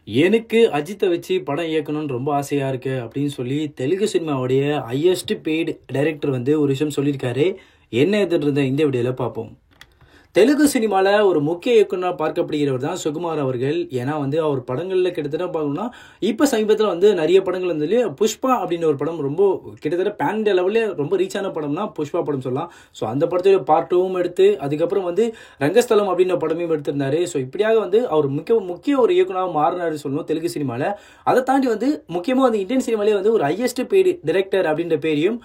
எனக்கு அஜித்தை வச்சு படம் இயக்கணும்னு ரொம்ப ஆசையாக இருக்கு அப்படின்னு சொல்லி தெலுங்கு சினிமாவுடைய ஹையஸ்ட் பெய்டு டைரக்டர் வந்து ஒரு விஷயம் சொல்லியிருக்காரு. என்ன எதிர்த்து இருந்த இந்த வீடியோவில் பார்ப்போம். தெலுங்கு சினிமாவில் ஒரு முக்கிய இயக்குனராக பார்க்கப்படுகிறவர் தான் சுகுமார் அவர்கள். ஏன்னா வந்து அவர் படங்களில் கிட்டத்தட்ட பார்க்கணும்னா இப்போ சமீபத்தில் வந்து நிறைய படங்கள் வந்து புஷ்பா அப்படின்னு ஒரு படம் ரொம்ப கிட்டத்தட்ட பேன் இண்டியா லெவலில் ரொம்ப ரீச்சான படம்னா புஷ்பா படம் சொல்லலாம். ஸோ அந்த படத்தில் பார்ட் 2வும் எடுத்து அதுக்கப்புறம் வந்து ரங்கஸ்தலம் அப்படின்ற படமையும் எடுத்திருந்தாரு. ஸோ இப்படியாக வந்து அவர் முக்கிய ஒரு இயக்குனராக மாறினாரு சொல்லணும் தெலுங்கு சினிமாவில். அதை தாண்டி வந்து முக்கியமாக வந்து இந்தியன் சினிமாலே வந்து ஒரு ஹையஸ்ட் பெய்டு டைரக்டர் அப்படின்ற பேரையும்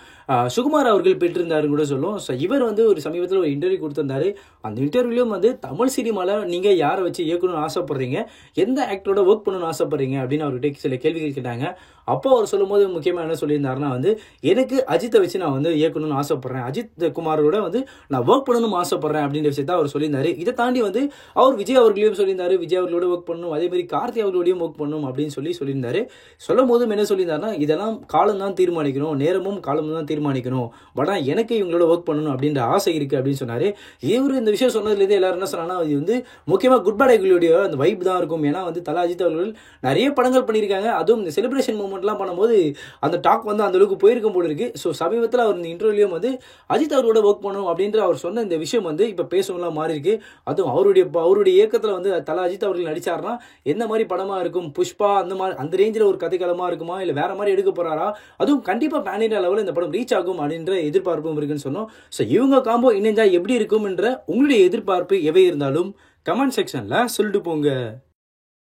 சுகுமார் அவர்கள் பெற்றிருந்தாருன்னு கூட சொல்லும். ஸோ இவர் வந்து ஒரு சமீபத்தில் ஒரு இன்டர்வியூ கொடுத்திருந்தாரு. அந்த இன்டர்வியூலையும் வந்து தமிழ் சினிமாவில் நீங்கள் யாரை வச்சு இயக்கணும்னு ஆசைப்படுறீங்க, எந்த ஆக்டரோட ஒர்க் பண்ணணும்னு ஆசைப்படுறீங்க அப்படின்னு அவர்கிட்ட சில கேள்விகள் கேட்டாங்க. அப்போ அவர் சொல்லும்போது முக்கியமாக என்ன சொல்லியிருந்தாருன்னா வந்து எனக்கு அஜித்தை வச்சு நான் வந்து இயக்கணும்னு ஆசைப்படுறேன், அஜித் குமாரோட வந்து நான் ஒர்க் பண்ணணும்னு ஆசைப்படுறேன் அப்படின்ற விஷயத்த அவர் சொல்லியிருந்தாரு. இதை தாண்டி வந்து அவர் விஜய் அவர்களையும் சொல்லியிருந்தாரு, விஜய் அவர்களோட ஒர்க் பண்ணணும், அதே மாதிரி கார்த்தி அவர்களோடையும் ஒர்க் பண்ணணும் அப்படின்னு சொல்லியிருந்தாரு. சொல்லும் போதும் என்ன சொல்லியிருந்தாருன்னா இதெல்லாம் காலம் தான் தீர்மானிக்கணும், நேரமும் காலமும் தான் தீர்மானிக்கணும், பட் எனக்கு இவங்களோட ஒர்க் பண்ணணும் அப்படின்ற ஆசை இருக்கு அப்படின்னு சொன்னாரு. இவர் இந்த விஷயம் சொன்னதுலேருந்து எல்லாரும் என்ன சொன்னாங்கன்னா அது வந்து முக்கியமாக குட் பேட் எங்களுடைய அந்த வைப் தான் இருக்கும். ஏன்னா வந்து தல அஜித் அவர்கள் நிறைய படங்கள் பண்ணியிருக்காங்க. அதுவும் இந்த செலிப்ரேஷன் மூமெண்ட்லாம் பண்ணும்போது அந்த டாக் வந்து அந்த அளவுக்கு போயிருக்கும் போல இருக்கு. ஸோ சமீபத்தில் அவர் இந்த இன்டர்வியூலையும் வந்து அஜித் அவரோட ஒர்க் பண்ணணும் அப்படின்ற அவர் சொன்ன இந்த விஷயம் வந்து இப்போ பேசலாம் மாறி இருக்கு. அதுவும் அவருடைய இயக்கத்தில் வந்து தல அஜித் அவர்கள் நடிச்சாருன்னா எந்த மாதிரி படமா இருக்கும், புஷ்பா அந்த மாதிரி அந்த ரேஞ்சில் ஒரு கதைக்களமா இருக்குமா இல்லை வேற மாதிரி எடுக்க போறாரா, அதுவும் கண்டிப்பாக பேன் இண்டியா லெவலில் இந்த படம் ரீச் ஆகும் அப்படின்ற எதிர்பார்ப்பும் இருக்குன்னு சொன்னோம். ஸோ இவங்க காம்போ இணைஞ்சா எப்படி இருக்கும் என்ற உங்களுடைய எதிர்பார்ப்பு எவை இருந்தாலும் கமெண்ட் செக்ஷன்ல சொல்லிட்டு போங்க.